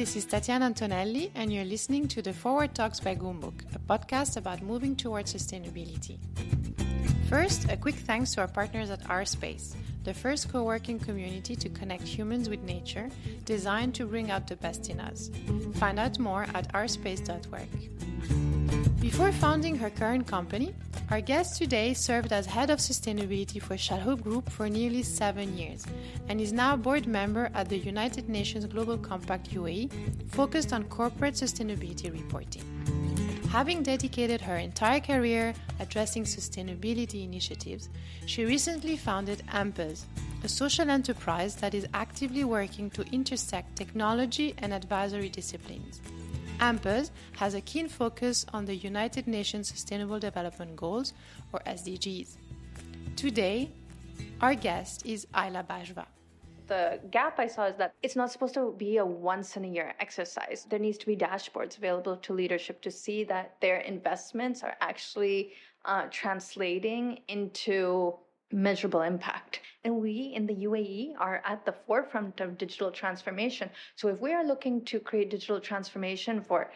this is Tatiana Antonelli, and you're listening to the Forward Talks by Goumbook, a podcast about moving towards sustainability. First, a quick thanks to our partners at Our Space, the first co-working community to connect humans with nature, designed to bring out the best in us. Find out more at ourspace.work. Before founding her current company, our guest today served as head of sustainability for Shahroop Group for nearly 7 years and is now a board member at the United Nations Global Compact UAE, focused on corporate sustainability reporting. Having dedicated her entire career addressing sustainability initiatives, she recently founded AMPES, a social enterprise that is actively working to intersect technology and advisory disciplines. AMPES has a keen focus on the United Nations Sustainable Development Goals, or SDGs. Today, our guest is Ayla Bajwa. The gap I saw is that it's not supposed to be a once-in-a-year exercise. There needs to be dashboards available to leadership to see that their investments are actually translating into measurable impact. And we in the UAE are at the forefront of digital transformation. So if we are looking to create digital transformation for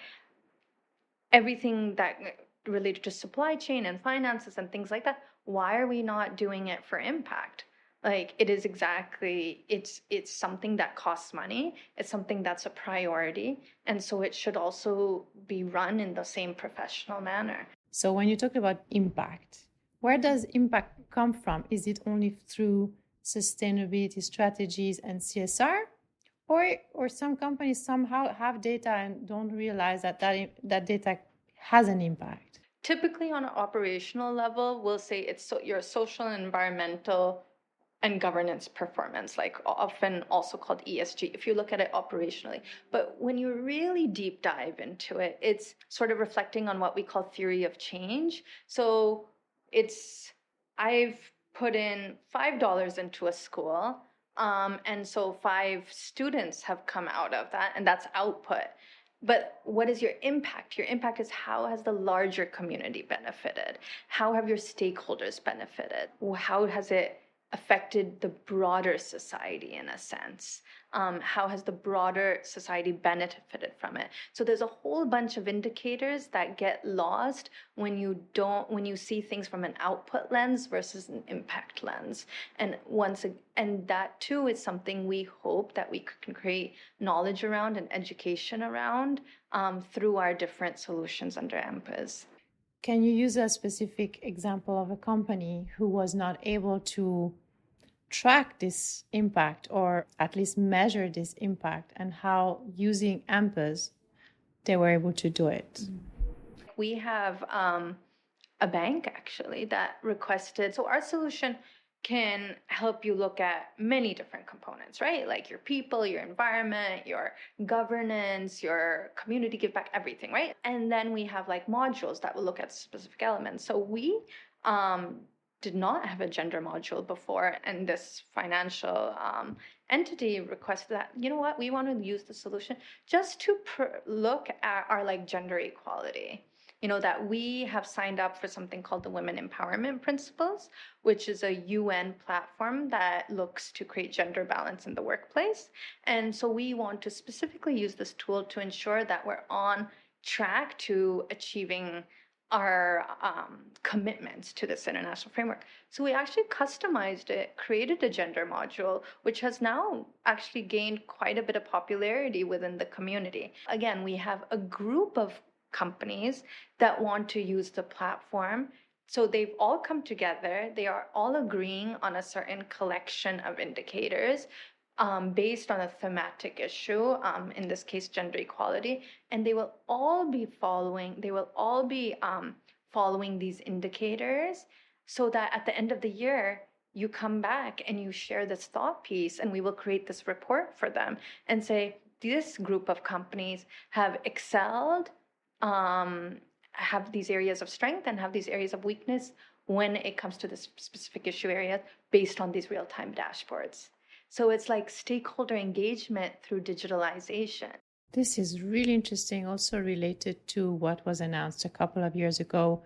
everything that related to supply chain and finances and things like that, why are we not doing it for impact? Like, it is exactly, it's something that costs money. It's something that's a priority. And so it should also be run in the same professional manner. So when you talk about impact, where does impact come from? Is it only through sustainability strategies and CSR? Or some companies somehow have data and don't realize that data has an impact? Typically on an operational level, we'll say it's your social and environmental and governance performance, like often also called ESG, if you look at it operationally. But when you really deep dive into it, it's sort of reflecting on what we call theory of change. So I've put in $5 into a school, and so 5 students have come out of that, and that's output. But what is your impact? Your impact is, how has the larger community benefited? How have your stakeholders benefited? How has it affected the broader society in a sense? How has the broader society benefited from it? So there's a whole bunch of indicators that get lost when you see things from an output lens versus an impact lens. And that too is something we hope that we can create knowledge around and education around through our different solutions under AMPES. Can you use a specific example of a company who was not able to track this impact or at least measure this impact, and how using AMPES they were able to do it? We have a bank actually that requested, so our solution can help you look at many different components, right? Like your people, your environment, your governance, your community give back, everything, right? And then we have like modules that will look at specific elements. So we did not have a gender module before, and this financial entity requested that, you know what, we want to use the solution just to look at our like gender equality. You know, that we have signed up for something called the Women Empowerment Principles, which is a UN platform that looks to create gender balance in the workplace. And so we want to specifically use this tool to ensure that we're on track to achieving our commitments to this international framework. So we actually customized it, created a gender module, which has now actually gained quite a bit of popularity within the community. Again, we have a group of companies that want to use the platform. So they've all come together. They are all agreeing on a certain collection of indicators based on a thematic issue, in this case, gender equality. And they will all be following these indicators, so that at the end of the year, you come back and you share this thought piece, and we will create this report for them and say, this group of companies have excelled, have these areas of strength and have these areas of weakness when it comes to this specific issue area based on these real-time dashboards. So it's like stakeholder engagement through digitalization. This is really interesting, also related to what was announced a couple of years ago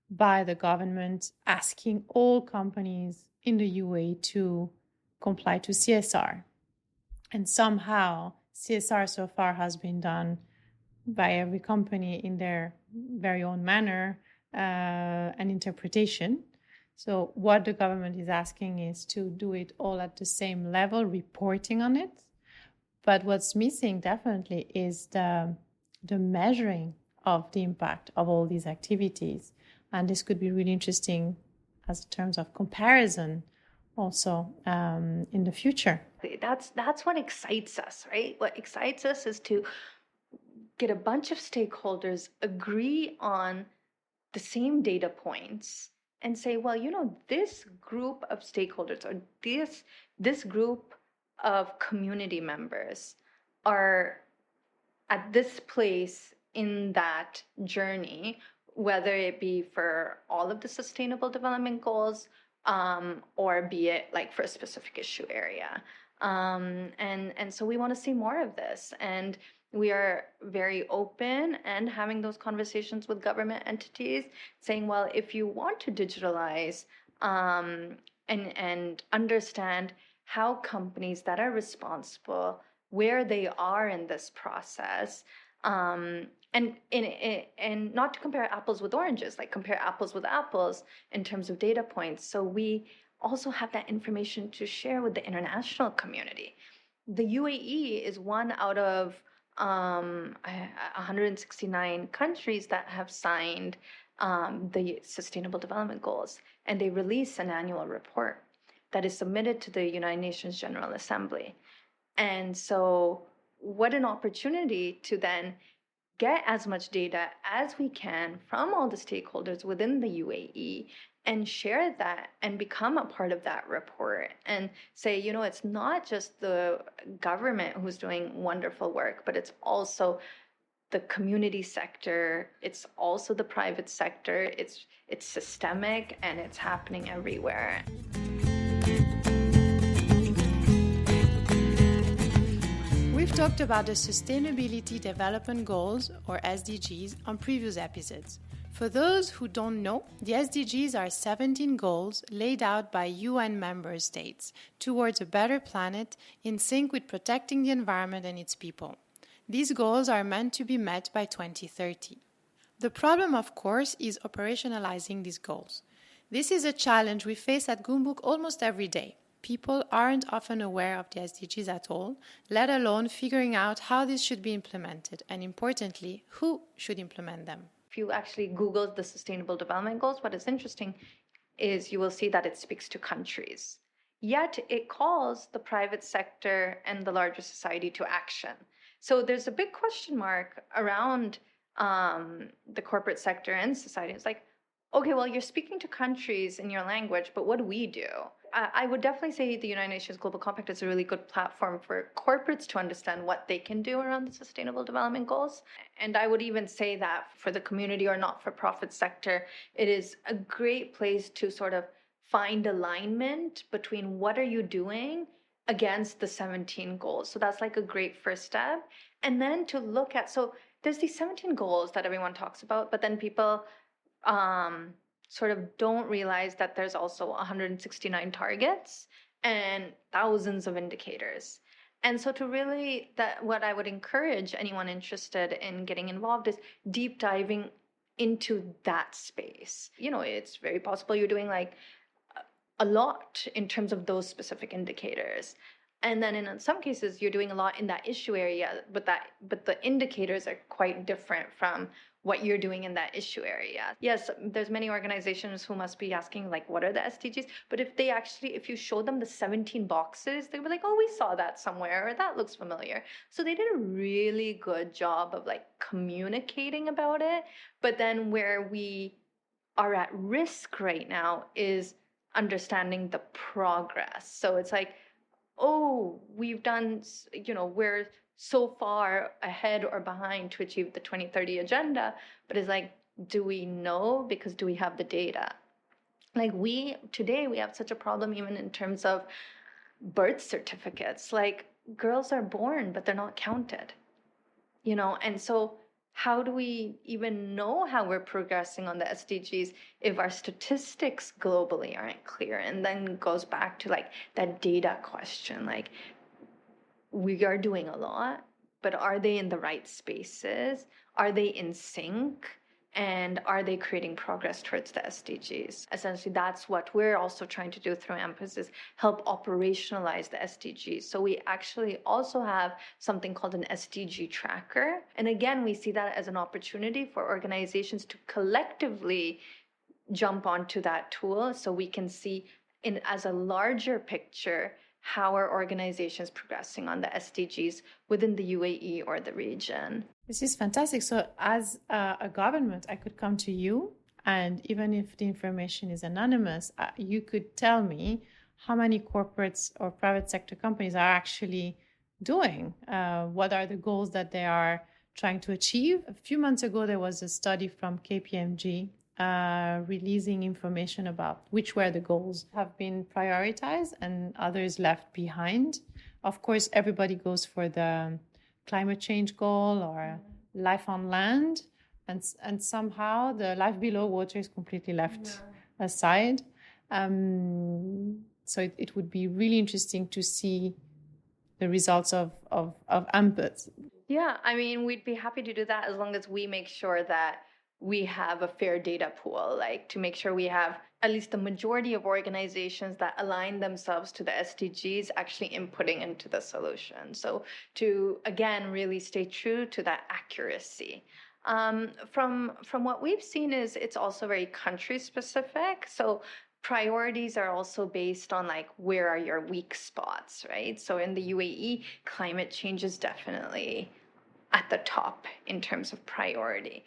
by the government, asking all companies in the UAE to comply to CSR. And somehow CSR so far has been done by every company in their very own manner and interpretation. So what the government is asking is to do it all at the same level, reporting on it. But what's missing definitely is the measuring of the impact of all these activities. And this could be really interesting as terms of comparison also in the future. That's what excites us, right? What excites us is to get a bunch of stakeholders agree on the same data points and say, well, this group of stakeholders or this group of community members are at this place in that journey, whether it be for all of the sustainable development goals or be it like for a specific issue area. And so we want to see more of this. And we are very open and having those conversations with government entities saying, well, if you want to digitalize and understand how companies that are responsible, where they are in this process, and not to compare apples with oranges, like compare apples with apples in terms of data points. So we also have that information to share with the international community. The UAE is one out of 169 countries that have signed the Sustainable Development Goals, and they release an annual report that is submitted to the United Nations General Assembly. And so what an opportunity to then get as much data as we can from all the stakeholders within the UAE and share that and become a part of that report and say, it's not just the government who's doing wonderful work, but it's also the community sector, it's also the private sector, it's systemic and it's happening everywhere. We've talked about the Sustainability Development Goals, or SDGs, on previous episodes. For those who don't know, the SDGs are 17 goals laid out by UN member states towards a better planet in sync with protecting the environment and its people. These goals are meant to be met by 2030. The problem, of course, is operationalizing these goals. This is a challenge we face at Goumbook almost every day. People aren't often aware of the SDGs at all, let alone figuring out how this should be implemented, and importantly, who should implement them. If you actually Google the Sustainable Development Goals, what is interesting is you will see that it speaks to countries. Yet it calls the private sector and the larger society to action. So there's a big question mark around the corporate sector and society. It's like, okay, well, you're speaking to countries in your language, but what do we do? I would definitely say the United Nations Global Compact is a really good platform for corporates to understand what they can do around the Sustainable Development Goals. And I would even say that for the community or not-for-profit sector, it is a great place to sort of find alignment between what are you doing against the 17 goals. So that's like a great first step. And then to look at, so there's these 17 goals that everyone talks about, but then people sort of don't realize that there's also 169 targets and thousands of indicators. And so to really, what I would encourage anyone interested in getting involved is deep diving into that space. It's very possible you're doing like a lot in terms of those specific indicators. And then in some cases, you're doing a lot in that issue area, but the indicators are quite different from what you're doing in that issue area. Yes, there's many organizations who must be asking, like, what are the SDGs? But if you show them the 17 boxes, they were like, oh, we saw that somewhere, or that looks familiar. So they did a really good job of like communicating about it. But then where we are at risk right now is understanding the progress. So it's like, oh, we've done, we're so far ahead or behind to achieve the 2030 agenda. But it's like, do we know? Because do we have the data? Like today we have such a problem even in terms of birth certificates. Like girls are born, but they're not counted, and so how do we even know how we're progressing on the SDGs if our statistics globally aren't clear? And then goes back to like that data question, like we are doing a lot, but are they in the right spaces? Are they in sync? And are they creating progress towards the SDGs? Essentially, that's what we're also trying to do through AMPAS, is help operationalize the SDGs. So we actually also have something called an SDG tracker. And again, we see that as an opportunity for organizations to collectively jump onto that tool so we can see in as a larger picture how are organizations progressing on the SDGs within the UAE or the region. This is fantastic. So as a government, I could come to you, and even if the information is anonymous, you could tell me how many corporates or private sector companies are actually doing, what are the goals that they are trying to achieve. A few months ago, there was a study from KPMG releasing information about which were the goals have been prioritized and others left behind. Of course, everybody goes for the climate change goal or life on land, and somehow the life below water is completely left aside. So it would be really interesting to see the results of AMPAS. Yeah, I mean, we'd be happy to do that as long as we make sure that we have a fair data pool, like to make sure we have at least the majority of organizations that align themselves to the SDGs actually inputting into the solution. So to, again, really stay true to that accuracy. From what we've seen is it's also very country specific. So priorities are also based on like, where are your weak spots, right? So in the UAE, climate change is definitely at the top in terms of priority,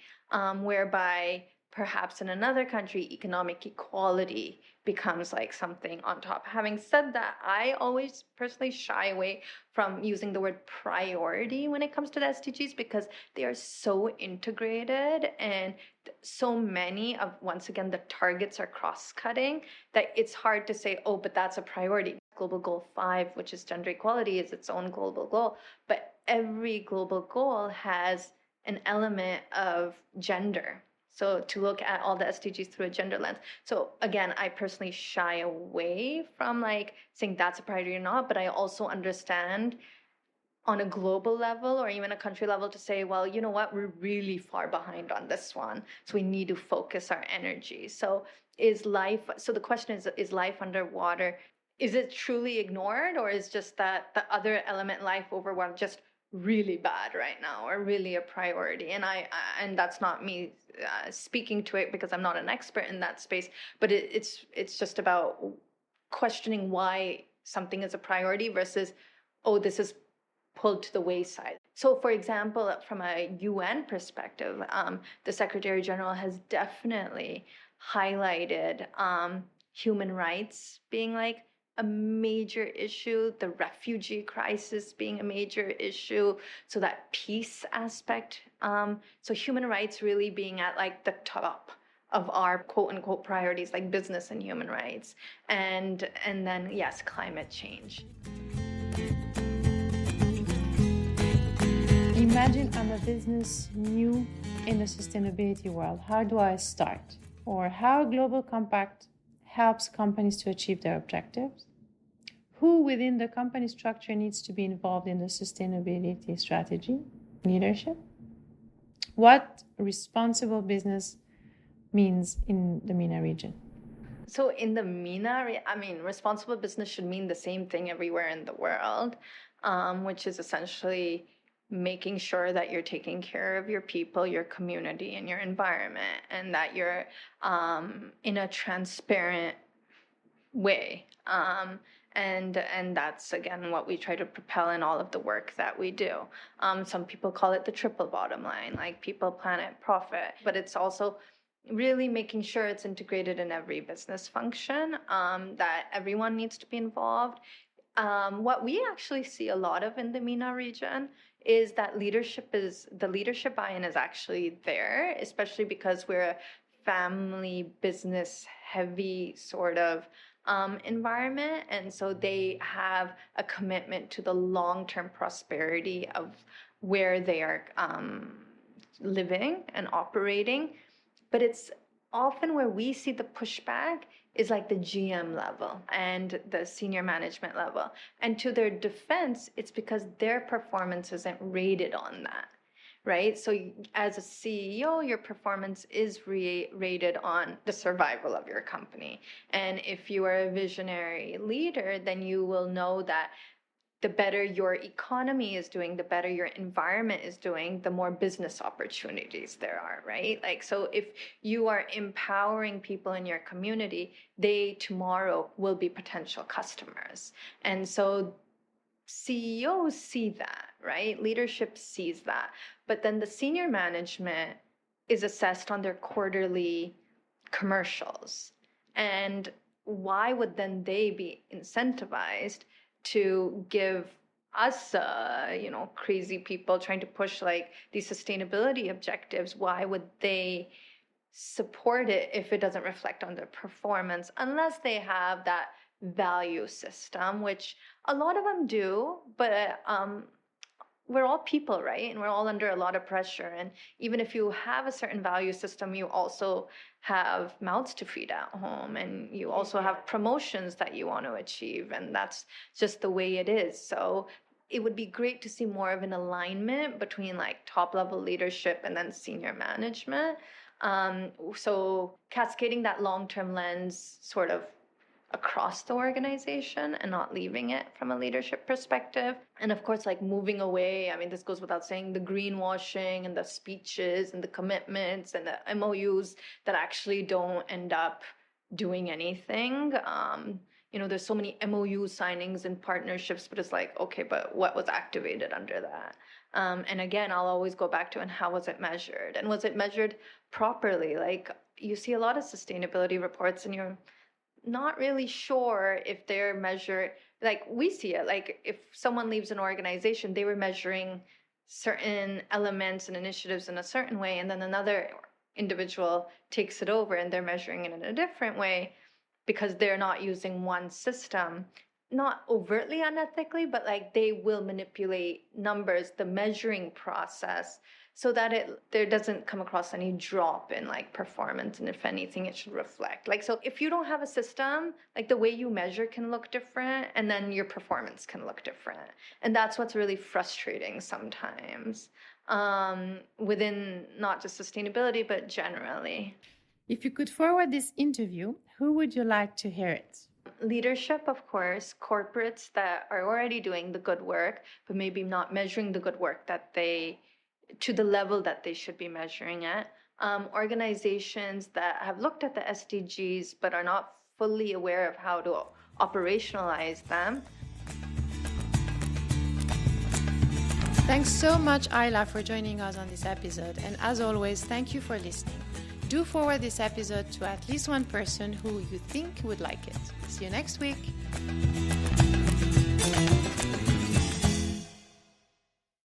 whereby perhaps in another country, economic equality becomes like something on top. Having said that, I always personally shy away from using the word priority when it comes to the SDGs because they are so integrated and so many of, once again, the targets are cross-cutting that it's hard to say, oh, but that's a priority. Global Goal 5, which is gender equality, is its own global goal. But every global goal has an element of gender. So to look at all the SDGs through a gender lens. So again, I personally shy away from like saying that's a priority or not, but I also understand on a global level or even a country level to say, well, you know what, we're really far behind on this one. So we need to focus our energy. So the question is life underwater, is it truly ignored, or is just that the other element, life over water, just really bad right now or really a priority? And and that's not me speaking to it because I'm not an expert in that space, but it's just about questioning why something is a priority versus, oh, this is pulled to the wayside. So for example, from a UN perspective, the Secretary General has definitely highlighted human rights being like a major issue, the refugee crisis being a major issue, so that peace aspect. So human rights really being at like the top of our quote unquote priorities, like business and human rights. And then, yes, climate change. Imagine I'm a business new in the sustainability world. How do I start? Or how Global Compact helps companies to achieve their objectives? Who within the company structure needs to be involved in the sustainability strategy, leadership? What responsible business means in the MENA region? So in the MENA, responsible business should mean the same thing everywhere in the world, which is essentially making sure that you're taking care of your people, your community, and your environment, and that you're in a transparent way. And that's, again, what we try to propel in all of the work that we do. Some people call it the triple bottom line, like people, planet, profit. But it's also really making sure it's integrated in every business function, that everyone needs to be involved. What we actually see a lot of in the MENA region is that the leadership buy-in is actually there, especially because we're a family business heavy sort of environment. And so they have a commitment to the long-term prosperity of where they are living and operating. But it's often where we see the pushback is like the GM level and the senior management level. And to their defense, it's because their performance isn't rated on that, right? So as a CEO, your performance is rated on the survival of your company. And if you are a visionary leader, then you will know that the better your economy is doing, the better your environment is doing, the more business opportunities there are, right? Like, so if you are empowering people in your community, they tomorrow will be potential customers. And so CEOs see that, right? Leadership sees that. But then the senior management is assessed on their quarterly commercials. And why would then they be incentivized to give us, crazy people trying to push like these sustainability objectives? Why would they support it if it doesn't reflect on their performance, unless they have that value system, which a lot of them do, but we're all people, right? And we're all under a lot of pressure. And even if you have a certain value system, you also have mouths to feed at home, and you also have promotions that you want to achieve. And that's just the way it is. So it would be great to see more of an alignment between like top level leadership and then senior management. So cascading that long-term lens sort of across the organization and not leaving it from a leadership perspective. And of course, like moving away, I mean, this goes without saying, the greenwashing and the speeches and the commitments and the MOUs that actually don't end up doing anything. There's so many MOU signings and partnerships, but it's like, okay, but what was activated under that? And again, I'll always go back to, and how was it measured? And was it measured properly? Like, you see a lot of sustainability reports and you're not really sure if they're measured, like we see it, like if someone leaves an organization, they were measuring certain elements and initiatives in a certain way, and then another individual takes it over and they're measuring it in a different way because they're not using one system. Not overtly unethically, but like they will manipulate numbers, the measuring process, so that there doesn't come across any drop in like performance. And if anything, it should reflect. Like, so if you don't have a system, like the way you measure can look different, and then your performance can look different. And that's what's really frustrating sometimes within not just sustainability, but generally. If you could forward this interview, who would you like to hear it? Leadership, of course, corporates that are already doing the good work, but maybe not measuring the good work to the level that they should be measuring at. Organizations that have looked at the SDGs, but are not fully aware of how to operationalize them. Thanks so much, Ayla, for joining us on this episode. And as always, thank you for listening. Do forward this episode to at least one person who you think would like it. See you next week.